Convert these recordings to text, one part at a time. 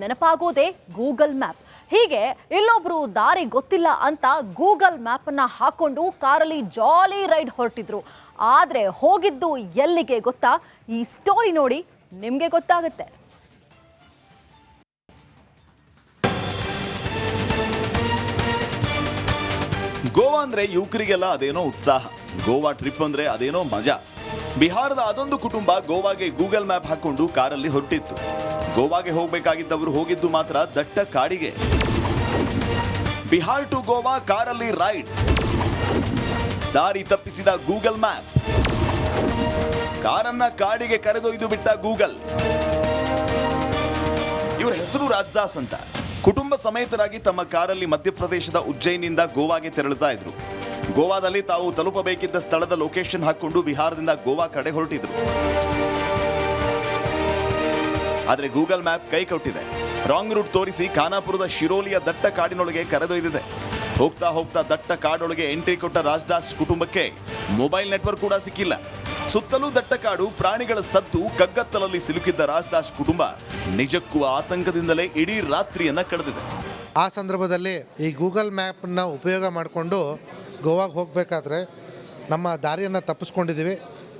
ನೆನಪಾಗೋದೇ Google map. ಹೀಗೆ ಇಲ್ಲೊಬ್ರು ದಾರಿ ಗೊತ್ತಿಲ್ಲ ಅಂತ ಗೂಗಲ್ ಮ್ಯಾಪ್ ಅನ್ನ ಹಾಕೊಂಡು ಕಾರಲ್ಲಿ ಜಾಲಿ ರೈಡ್ ಹೊರಟಿದ್ರು. ಆದ್ರೆ ಹೋಗಿದ್ದು ಎಲ್ಲಿಗೆ ಗೊತ್ತಾ? ಈ ಸ್ಟೋರಿ ನೋಡಿ ನಿಮ್ಗೆ ಗೊತ್ತಾಗುತ್ತೆ. ಗೋವಾ ಅಂದ್ರೆ ಯುವಕರಿಗೆಲ್ಲ ಅದೇನೋ ಉತ್ಸಾಹ. ಗೋವಾ ಟ್ರಿಪ್ ಅಂದ್ರೆ ಅದೇನೋ ಮಜಾ. ಬಿಹಾರದ ಅದೊಂದು ಕುಟುಂಬ ಗೋವಾಗೆ ಗೂಗಲ್ ಮ್ಯಾಪ್ ಹಾಕೊಂಡು ಕಾರಲ್ಲಿ ಹೊರಟಿತ್ತು. ಗೋವಾಗೆ ಹೋಗಬೇಕಾಗಿದ್ದವರು ಹೋಗಿದ್ದು ಮಾತ್ರ ದಟ್ಟ ಕಾಡಿಗೆ. ಬಿಹಾರ್ ಟು ಗೋವಾ ಕಾರಲ್ಲಿ ರೈಡ್. ದಾರಿ ತಪ್ಪಿಸಿದ ಗೂಗಲ್ ಮ್ಯಾಪ್. ಕಾರನ್ನ ಕಾಡಿಗೆ ಕರೆದೊಯ್ದು ಬಿಟ್ಟ ಗೂಗಲ್. ಇವರ ಹೆಸರು ರಾಜದಾಸ್ ಅಂತ. ಕುಟುಂಬ ಸಮೇತರಾಗಿ ತಮ್ಮ ಕಾರಲ್ಲಿ ಮಧ್ಯಪ್ರದೇಶದ ಉಜ್ಜಯಿನಿಂದ ಗೋವಾಗೆ ತೆರಳುತ್ತಾ ಇದ್ರು. ಗೋವಾದಲ್ಲಿ ತಾವು ತಲುಪಬೇಕಿದ್ದ ಸ್ಥಳದ ಲೊಕೇಶನ್ ಹಾಕೊಂಡು ಬಿಹಾರದಿಂದ ಗೋವಾ ಕಡೆ ಹೊರಟಿದ್ರು. ಆದ್ರೆ ಗೂಗಲ್ ಮ್ಯಾಪ್ ಕೈ ಕೊಟ್ಟಿದೆ. ರಾಂಗ್ ರೂಟ್ ತೋರಿಸಿ ಖಾನಾಪುರದ ಶಿರೋಲಿಯ ದಟ್ಟ ಕಾಡಿನೊಳಗೆ ಕರೆದೊಯ್ದಿದೆ. ಹೋಗ್ತಾ ಹೋಗ್ತಾ ದಟ್ಟ ಕಾಡೊಳಗೆ ಎಂಟ್ರಿ ಕೊಟ್ಟ ರಾಜದಾಸ್ ಕುಟುಂಬಕ್ಕೆ ಮೊಬೈಲ್ ನೆಟ್ವರ್ಕ್ ಕೂಡ ಸಿಕ್ಕಿಲ್ಲ. ಸುತ್ತಲೂ ದಟ್ಟ ಕಾಡು, ಪ್ರಾಣಿಗಳ ಸದ್ದು, ಕಗ್ಗತ್ತಲಲ್ಲಿ ಸಿಲುಕಿದ್ದ ರಾಜದಾಸ್ ಕುಟುಂಬ ನಿಜಕ್ಕೂ ಆತಂಕದಿಂದಲೇ ಇಡೀ ರಾತ್ರಿಯನ್ನ ಕಳೆದಿದೆ. ಆ ಸಂದರ್ಭದಲ್ಲಿ ಈ ಗೂಗಲ್ ಮ್ಯಾಪನ್ನು ಉಪಯೋಗ ಮಾಡಿಕೊಂಡು ಗೋವಾಗೆ ಹೋಗಬೇಕಾದ್ರೆ ನಮ್ಮ ದಾರಿಯನ್ನು ತಪ್ಪಿಸ್ಕೊಂಡಿದ್ದೀವಿ,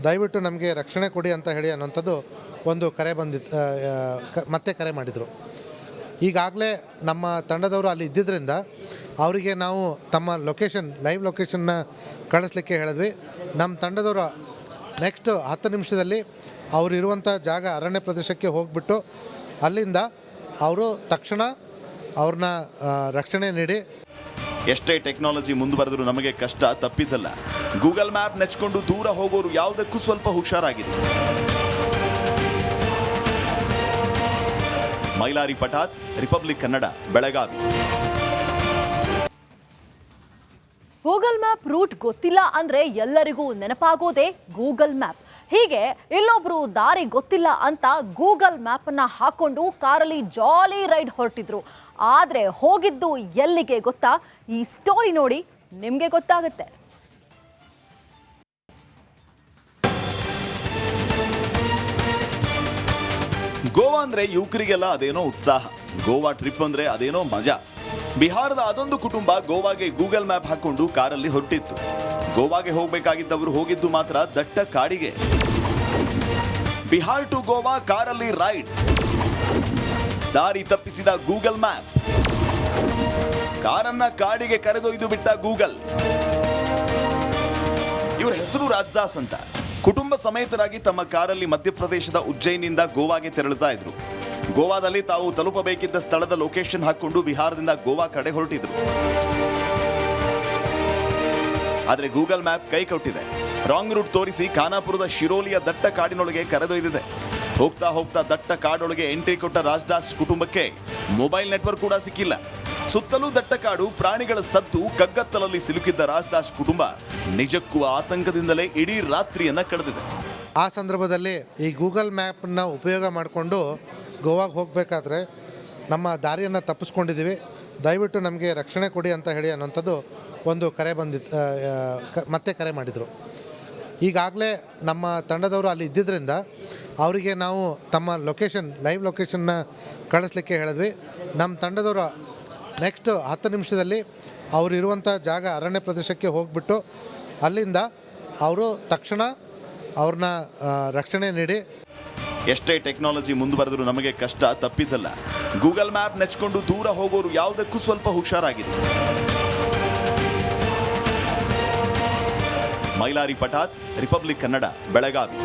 ದಯವಿಟ್ಟು ನಮಗೆ ರಕ್ಷಣೆ ಕೊಡಿ ಅಂತ ಹೇಳಿ ಅನ್ನೋಂಥದ್ದು ಒಂದು ಕರೆ ಬಂದಿತ್ತು. ಮತ್ತೆ ಕರೆ ಮಾಡಿದರು. ಈಗಾಗಲೇ ನಮ್ಮ ತಂಡದವರು ಅಲ್ಲಿ ಇದ್ದಿದ್ದರಿಂದ ಅವರಿಗೆ ನಾವು ತಮ್ಮ ಲೈವ್ ಲೊಕೇಶನ್ನ ಕಳಿಸ್ಲಿಕ್ಕೆ ಹೇಳಿದ್ವಿ. ನಮ್ಮ ತಂಡದವರು ನೆಕ್ಸ್ಟ್ 10 ನಿಮಿಷದಲ್ಲಿ ಅವರು ಇರುವಂಥ ಜಾಗ ಅರಣ್ಯ ಪ್ರದೇಶಕ್ಕೆ ಹೋಗಿಬಿಟ್ಟು ಅಲ್ಲಿಂದ ಅವರು ತಕ್ಷಣ ಅವ್ರನ್ನ ರಕ್ಷಣೆ ನೀಡಿ. ಎಷ್ಟೇ ಟೆಕ್ನಾಲಜಿ ಮುಂದುವರೆದರೂ ನಮಗೆ ಕಷ್ಟ ತಪ್ಪಿದ್ದಲ್ಲ. ಗೂಗಲ್ ಮ್ಯಾಪ್ ನೆಚ್ಕೊಂಡು ದೂರ ಹೋಗೋರು ಯಾವುದಕ್ಕೂ ಸ್ವಲ್ಪ ಹುಷಾರಾಗಿದೆ. Mailari Patat, Republic Kannada, Belagavi. Google map route ಗೊತ್ತಿಲ್ಲ ಅಂದ್ರೆ ಎಲ್ಲರಿಗೂ ನೆನಪಾಗೋದೇ ಗೂಗಲ್ ಮ್ಯಾಪ್. ಹೀಗೆ ಇಲ್ಲೊಬ್ರು ದಾರಿ ಗೊತ್ತಿಲ್ಲ ಅಂತ ಗೂಗಲ್ ಮ್ಯಾಪ್ ಅನ್ನ ಹಾಕೊಂಡು ಕಾರಲ್ಲಿ ಜಾಲಿ ರೈಡ್ ಹೊರಟಿದ್ರು. ಆದ್ರೆ ಹೋಗಿದ್ದು ಎಲ್ಲಿಗೆ ಗೊತ್ತಾ? ಈ ಸ್ಟೋರಿ ನೋಡಿ ನಿಮ್ಗೆ ಗೊತ್ತಾಗುತ್ತೆ. ಗೋವಾ ಅಂದ್ರೆ ಯುವಕರಿಗೆಲ್ಲ ಅದೇನೋ ಉತ್ಸಾಹ. ಗೋವಾ ಟ್ರಿಪ್ ಅಂದ್ರೆ ಅದೇನೋ ಮಜಾ. ಬಿಹಾರದ ಅದೊಂದು ಕುಟುಂಬ ಗೋವಾಗೆ ಗೂಗಲ್ ಮ್ಯಾಪ್ ಹಾಕೊಂಡು ಕಾರಲ್ಲಿ ಹೊರಟಿತ್ತು. ಗೋವಾಗೆ ಹೋಗಬೇಕಾಗಿದ್ದವರು ಹೋಗಿದ್ದು ಮಾತ್ರ ದಟ್ಟ ಕಾಡಿಗೆ. ಬಿಹಾರ್ ಟು ಗೋವಾ ಕಾರಲ್ಲಿ ರೈಡ್. ದಾರಿ ತಪ್ಪಿಸಿದ ಗೂಗಲ್ ಮ್ಯಾಪ್. ಕಾರನ್ನ ಕಾಡಿಗೆ ಕರೆದೊಯ್ದು ಬಿಟ್ಟ ಗೂಗಲ್. ಇವರ ಹೆಸರು ರಾಜದಾಸ್ ಅಂತ. ಕುಟುಂಬ ಸಮೇತರಾಗಿ ತಮ್ಮ ಕಾರಲ್ಲಿ ಮಧ್ಯಪ್ರದೇಶದ ಉಜ್ಜಯಿನಿಂದ ಗೋವಾಗೆ ತೆರಳುತ್ತಾ ಇದ್ರು. ಗೋವಾದಲ್ಲಿ ತಾವು ತಲುಪಬೇಕಿದ್ದ ಸ್ಥಳದ ಲೊಕೇಶನ್ ಹಾಕೊಂಡು ಬಿಹಾರದಿಂದ ಗೋವಾ ಕಡೆ ಹೊರಟಿದ್ರು. ಆದ್ರೆ ಗೂಗಲ್ ಮ್ಯಾಪ್ ಕೈ ಕೊಟ್ಟಿದೆ. ರಾಂಗ್ ರೂಟ್ ತೋರಿಸಿ ಖಾನಾಪುರದ ಶಿರೋಲಿಯ ದಟ್ಟ ಕಾಡಿನೊಳಗೆ ಕರೆದೊಯ್ದಿದೆ. ಹೋಗ್ತಾ ಹೋಗ್ತಾ ದಟ್ಟ ಕಾಡೊಳಗೆ ಎಂಟ್ರಿ ಕೊಟ್ಟ ರಾಜದಾಸ್ ಕುಟುಂಬಕ್ಕೆ ಮೊಬೈಲ್ ನೆಟ್ವರ್ಕ್ ಕೂಡ ಸಿಕ್ಕಿಲ್ಲ. ಸುತ್ತಲೂ ದಟ್ಟ ಕಾಡು, ಪ್ರಾಣಿಗಳ ಸದ್ದು, ಕಗ್ಗತ್ತಲಲ್ಲಿ ಸಿಲುಕಿದ್ದ ರಾಜದಾಸ್ ಕುಟುಂಬ ನಿಜಕ್ಕೂ ಆತಂಕದಿಂದಲೇ ಇಡೀ ರಾತ್ರಿಯನ್ನ ಕಳೆದಿದೆ. ಆ ಸಂದರ್ಭದಲ್ಲಿ ಈ ಗೂಗಲ್ ಮ್ಯಾಪನ್ನು ಉಪಯೋಗ ಮಾಡಿಕೊಂಡು ಗೋವಾಗೆ ಹೋಗಬೇಕಾದ್ರೆ ನಮ್ಮ ದಾರಿಯನ್ನು ತಪ್ಪಿಸ್ಕೊಂಡಿದ್ದೀವಿ, ದಯವಿಟ್ಟು ನಮಗೆ ರಕ್ಷಣೆ ಕೊಡಿ ಅಂತ ಹೇಳಿ ಅನ್ನೋಂಥದ್ದು ಒಂದು ಕರೆ ಬಂದಿತ್ತು. ಮತ್ತೆ ಕರೆ ಮಾಡಿದರು. ಈಗಾಗಲೇ ನಮ್ಮ ತಂಡದವರು ಅಲ್ಲಿ ಇದ್ದಿದ್ದರಿಂದ ಅವರಿಗೆ ನಾವು ತಮ್ಮ ಲೈವ್ ಲೊಕೇಶನ್ನ ಕಳಿಸ್ಲಿಕ್ಕೆ ಹೇಳಿದ್ವಿ. ನಮ್ಮ ತಂಡದವರು ನೆಕ್ಸ್ಟ್ 10 ನಿಮಿಷದಲ್ಲಿ ಅವರು ಇರುವಂಥ ಜಾಗ ಅರಣ್ಯ ಪ್ರದೇಶಕ್ಕೆ ಹೋಗಿಬಿಟ್ಟು ಅಲ್ಲಿಂದ ಅವರು ತಕ್ಷಣ ಅವ್ರನ್ನ ರಕ್ಷಣೆ ನೀಡಿ. ಎಷ್ಟೇ ಟೆಕ್ನಾಲಜಿ ಮುಂದುವರೆದರೂ ನಮಗೆ ಕಷ್ಟ ತಪ್ಪಿದ್ದಲ್ಲ. ಗೂಗಲ್ ಮ್ಯಾಪ್ ನೆಚ್ಕೊಂಡು ದೂರ ಹೋಗೋರು ಯಾವುದಕ್ಕೂ ಸ್ವಲ್ಪ ಹುಷಾರಾಗಿದೆ. Mailari Patat, Republic Kannada, Belagavi.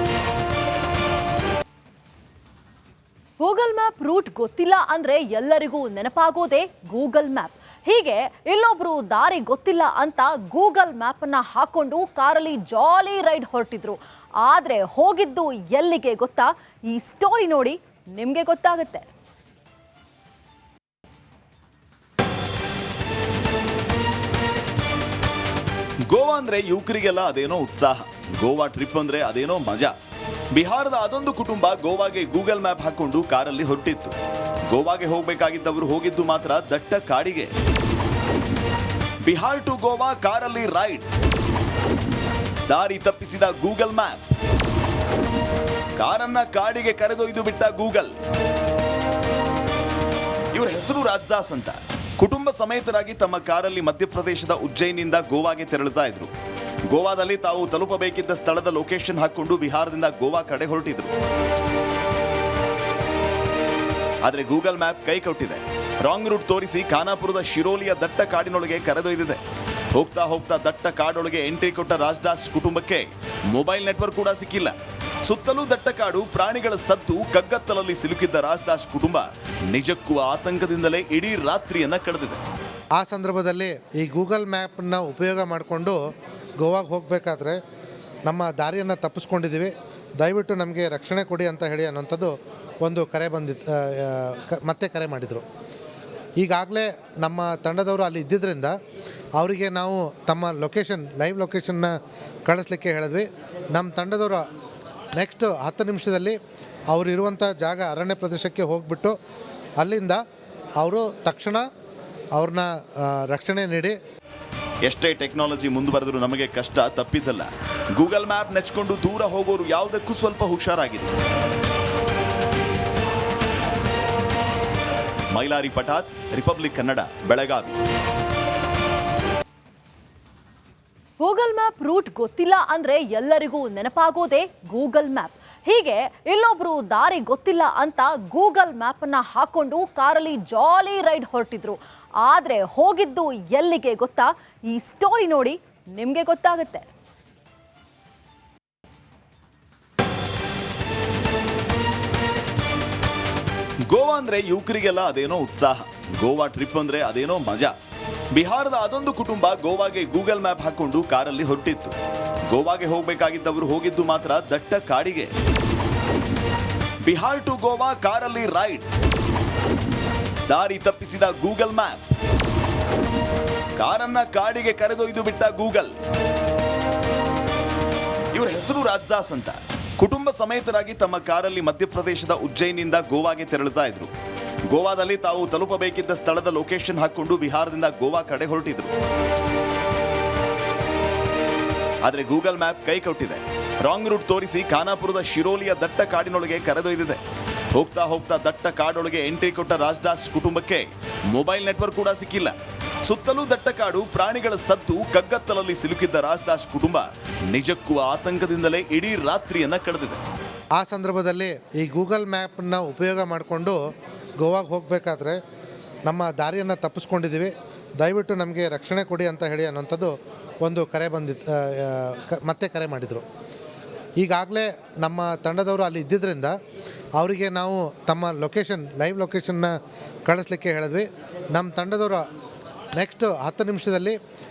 Google map route ಗೊತ್ತಿಲ್ಲ ಅಂದ್ರೆ ಎಲ್ಲರಿಗೂ ನೆನಪಾಗೋದೇ ಗೂಗಲ್ ಮ್ಯಾಪ್. ಹೀಗೆ ಇಲ್ಲೊಬ್ರು ದಾರಿ ಗೊತ್ತಿಲ್ಲ ಅಂತ ಗೂಗಲ್ ಮ್ಯಾಪ್ ಅನ್ನ ಹಾಕೊಂಡು ಕಾರಲ್ಲಿ ಜಾಲಿ ರೈಡ್ ಹೊರಟಿದ್ರು. ಆದ್ರೆ ಹೋಗಿದ್ದು ಎಲ್ಲಿಗೆ ಗೊತ್ತಾ? ಈ ಸ್ಟೋರಿ ನೋಡಿ ನಿಮ್ಗೆ ಗೊತ್ತಾಗುತ್ತೆ. ಗೋವಾ ಅಂದ್ರೆ ಯುವಕರಿಗೆಲ್ಲ ಅದೇನೋ ಉತ್ಸಾಹ. ಗೋವಾ ಟ್ರಿಪ್ ಅಂದ್ರೆ ಅದೇನೋ ಮಜಾ. ಬಿಹಾರದ ಅದೊಂದು ಕುಟುಂಬ ಗೋವಾಗೆ ಗೂಗಲ್ ಮ್ಯಾಪ್ ಹಾಕೊಂಡು ಕಾರಲ್ಲಿ ಹೊರಟಿತ್ತು. ಗೋವಾಗೆ ಹೋಗಬೇಕಾಗಿದ್ದವರು ಹೋಗಿದ್ದು ಮಾತ್ರ ದಟ್ಟ ಕಾಡಿಗೆ. ಬಿಹಾರ್ ಟು ಗೋವಾ ಕಾರಲ್ಲಿ ರೈಡ್. ದಾರಿ ತಪ್ಪಿಸಿದ ಗೂಗಲ್ ಮ್ಯಾಪ್. ಕಾರನ್ನ ಕಾಡಿಗೆ ಕರೆದೊಯ್ದು ಬಿಟ್ಟ ಗೂಗಲ್. ಇವರ ಹೆಸರು ರಾಜದಾಸ್ ಅಂತ. ಕುಟುಂಬ ಸಮೇತರಾಗಿ ತಮ್ಮ ಕಾರಲ್ಲಿ ಮಧ್ಯಪ್ರದೇಶದ ಉಜ್ಜಯಿನಿಂದ ಗೋವಾಗೆ ತೆರಳುತ್ತಾ ಇದ್ರು. ಗೋವಾದಲ್ಲಿ ತಾವು ತಲುಪಬೇಕಿದ್ದ ಸ್ಥಳದ ಲೊಕೇಶನ್ ಹಾಕೊಂಡು ಬಿಹಾರದಿಂದ ಗೋವಾ ಕಡೆ ಹೊರಟಿದ್ರು. ಆದರೆ ಗೂಗಲ್ ಮ್ಯಾಪ್ ಕೈ ಕೊಟ್ಟಿದೆ. ರಾಂಗ್ ರೂಟ್ ತೋರಿಸಿ ಖಾನಾಪುರದ ಶಿರೋಲಿಯ ದಟ್ಟ ಕಾಡಿನೊಳಗೆ ಕರೆದೊಯ್ದಿದೆ. ಹೋಗ್ತಾ ಹೋಗ್ತಾ ದಟ್ಟ ಕಾಡೊಳಗೆ ಎಂಟ್ರಿ ಕೊಟ್ಟ ರಾಜದಾಸ್ ಕುಟುಂಬಕ್ಕೆ ಮೊಬೈಲ್ ನೆಟ್ವರ್ಕ್ ಕೂಡ ಸಿಕ್ಕಿಲ್ಲ. ಸುತ್ತಲೂ ದಟ್ಟ ಕಾಡು, ಪ್ರಾಣಿಗಳ ಸದ್ದು, ಕಗ್ಗತ್ತಲಲ್ಲಿ ಸಿಲುಕಿದ್ದ ರಾಜದಾಸ್ ಕುಟುಂಬ ನಿಜಕ್ಕೂ ಆತಂಕದಿಂದಲೇ ಇಡೀ ರಾತ್ರಿಯನ್ನ ಕಳೆದಿದೆ. ಆ ಸಂದರ್ಭದಲ್ಲಿ ಈ ಗೂಗಲ್ ಮ್ಯಾಪನ್ನ ಉಪಯೋಗ ಮಾಡಿಕೊಂಡು ಗೋವಾಗೆ ಹೋಗಬೇಕಾದ್ರೆ ನಮ್ಮ ದಾರಿಯನ್ನು ತಪ್ಪಿಸ್ಕೊಂಡಿದ್ದೀವಿ, ದಯವಿಟ್ಟು ನಮಗೆ ರಕ್ಷಣೆ ಕೊಡಿ ಅಂತ ಹೇಳಿ ಅನ್ನೋಂಥದ್ದು ಒಂದು ಕರೆ ಬಂದಿತ್ತು. ಮತ್ತೆ ಕರೆ ಮಾಡಿದರು. ಈಗಾಗಲೇ ನಮ್ಮ ತಂಡದವರು ಅಲ್ಲಿ ಇದ್ದಿದ್ದರಿಂದ ಅವರಿಗೆ ನಾವು ತಮ್ಮ ಲೈವ್ ಲೊಕೇಶನ್ನ ಕಳಿಸ್ಲಿಕ್ಕೆ ಹೇಳಿದ್ವಿ. ನಮ್ಮ ತಂಡದವರು ನೆಕ್ಸ್ಟ್ 10 ನಿಮಿಷದಲ್ಲಿ ಅವರು ಇರುವಂಥ ಜಾಗ ಅರಣ್ಯ ಪ್ರದೇಶಕ್ಕೆ ಹೋಗಿಬಿಟ್ಟು ಅಲ್ಲಿಂದ ಅವರು ತಕ್ಷಣ ಅವ್ರನ್ನ ರಕ್ಷಣೆ ನೀಡಿ. ಎಷ್ಟೇ ಟೆಕ್ನಾಲಜಿ ಮುಂದುವರೆದರೂ ನಮಗೆ ಕಷ್ಟ ತಪ್ಪಿದ್ದಲ್ಲ. ಗೂಗಲ್ ಮ್ಯಾಪ್ ನೆಚ್ಕೊಂಡು ದೂರ ಹೋಗೋರು ಯಾವುದಕ್ಕೂ ಸ್ವಲ್ಪ ಹುಷಾರಾಗಿದೆ. Mailari Patat, Republic Kannada, Belagavi. Google map route ಗೊತ್ತಿಲ್ಲ ಅಂದ್ರೆ ಎಲ್ಲರಿಗೂ ನೆನಪಾಗೋದೇ ಗೂಗಲ್ ಮ್ಯಾಪ್. ಹೀಗೆ ಇಲ್ಲೊಬ್ರು ದಾರಿ ಗೊತ್ತಿಲ್ಲ ಅಂತ ಗೂಗಲ್ ಮ್ಯಾಪ್ ಅನ್ನ ಹಾಕೊಂಡು ಕಾರಲ್ಲಿ ಜಾಲಿ ರೈಡ್ ಹೊರಟಿದ್ರು. ಆದ್ರೆ ಹೋಗಿದ್ದು ಎಲ್ಲಿಗೆ ಗೊತ್ತಾ? ಈ ಸ್ಟೋರಿ ನೋಡಿ ನಿಮ್ಗೆ ಗೊತ್ತಾಗುತ್ತೆ. ಗೋವಾ ಅಂದ್ರೆ ಯುವಕರಿಗೆಲ್ಲ ಅದೇನೋ ಉತ್ಸಾಹ, ಗೋವಾ ಟ್ರಿಪ್ ಅಂದ್ರೆ ಅದೇನೋ ಮಜಾ. ಬಿಹಾರದ ಅದೊಂದು ಕುಟುಂಬ ಗೋವಾಗೆ ಗೂಗಲ್ ಮ್ಯಾಪ್ ಹಾಕೊಂಡು ಕಾರಲ್ಲಿ ಹೊರಟಿತ್ತು. ಗೋವಾಗೆ ಹೋಗಬೇಕಾಗಿದ್ದವರು ಹೋಗಿದ್ದು ಮಾತ್ರ ದಟ್ಟ ಕಾಡಿಗೆ. ಬಿಹಾರ್ ಟು ಗೋವಾ ಕಾರಲ್ಲಿ ರೈಡ್. ದಾರಿ ತಪ್ಪಿಸಿದ ಗೂಗಲ್ ಮ್ಯಾಪ್. ಕಾರನ್ನ ಕಾಡಿಗೆ ಕರೆದೊಯ್ದು ಬಿಟ್ಟ ಗೂಗಲ್. ಇವರ ಹೆಸರು ರಾಜದಾಸ್ ಅಂತ. ಕುಟುಂಬ ಸಮೇತರಾಗಿ ತಮ್ಮ ಕಾರಲ್ಲಿ ಮಧ್ಯಪ್ರದೇಶದ ಉಜ್ಜಯಿನಿಂದ ಗೋವಾಗೆ ತೆರಳುತ್ತಾ ಇದ್ರು. ಗೋವಾದಲ್ಲಿ ತಾವು ತಲುಪಬೇಕಿದ್ದ ಸ್ಥಳದ ಲೊಕೇಶನ್ ಹಾಕೊಂಡು ಬಿಹಾರದಿಂದ ಗೋವಾ ಕಡೆ ಹೊರಟಿದ್ರು. ಆದರೆ ಗೂಗಲ್ ಮ್ಯಾಪ್ ಕೈ ಕೊಟ್ಟಿದೆ. ರಾಂಗ್ ರೂಟ್ ತೋರಿಸಿ ಖಾನಾಪುರದ ಶಿರೋಲಿಯ ದಟ್ಟ ಕಾಡಿನೊಳಗೆ ಕರೆದೊಯ್ದಿದೆ. ಹೋಗ್ತಾ ಹೋಗ್ತಾ ದಟ್ಟ ಕಾಡೊಳಗೆ ಎಂಟ್ರಿ ಕೊಟ್ಟ ರಾಜದಾಸ್ ಕುಟುಂಬಕ್ಕೆ ಮೊಬೈಲ್ ನೆಟ್ವರ್ಕ್ ಕೂಡ ಸಿಕ್ಕಿಲ್ಲ. ಸುತ್ತಲೂ ದಟ್ಟ ಕಾಡು, ಪ್ರಾಣಿಗಳ ಸದ್ದು, ಕಗ್ಗತ್ತಲಲ್ಲಿ ಸಿಲುಕಿದ್ದ ರಾಜದಾಸ್ ಕುಟುಂಬ ನಿಜಕ್ಕೂ ಆತಂಕದಿಂದಲೇ ಇಡೀ ರಾತ್ರಿಯನ್ನ ಕಳೆದಿದೆ. ಆ ಸಂದರ್ಭದಲ್ಲಿ ಈ ಗೂಗಲ್ ಮ್ಯಾಪನ್ನ ಉಪಯೋಗ ಮಾಡಿಕೊಂಡು ಗೋವಾಗೆ ಹೋಗಬೇಕಾದ್ರೆ ನಮ್ಮ ದಾರಿಯನ್ನು ತಪ್ಪಿಸ್ಕೊಂಡಿದ್ದೀವಿ, ದಯವಿಟ್ಟು ನಮಗೆ ರಕ್ಷಣೆ ಕೊಡಿ ಅಂತ ಹೇಳಿ ಅನ್ನೋಂಥದ್ದು ಒಂದು ಕರೆ ಬಂದಿತ್ತು. ಮತ್ತೆ ಕರೆ ಮಾಡಿದರು. ಈಗಾಗಲೇ ನಮ್ಮ ತಂಡದವರು ಅಲ್ಲಿ ಇದ್ದಿದ್ದರಿಂದ ಅವರಿಗೆ ನಾವು ತಮ್ಮ ಲೈವ್ ಲೊಕೇಶನ್ನ ಕಳಿಸ್ಲಿಕ್ಕೆ ಹೇಳಿದ್ವಿ. ನಮ್ಮ ತಂಡದವರು ನೆಕ್ಸ್ಟ್ 10 ನಿಮಿಷದಲ್ಲಿ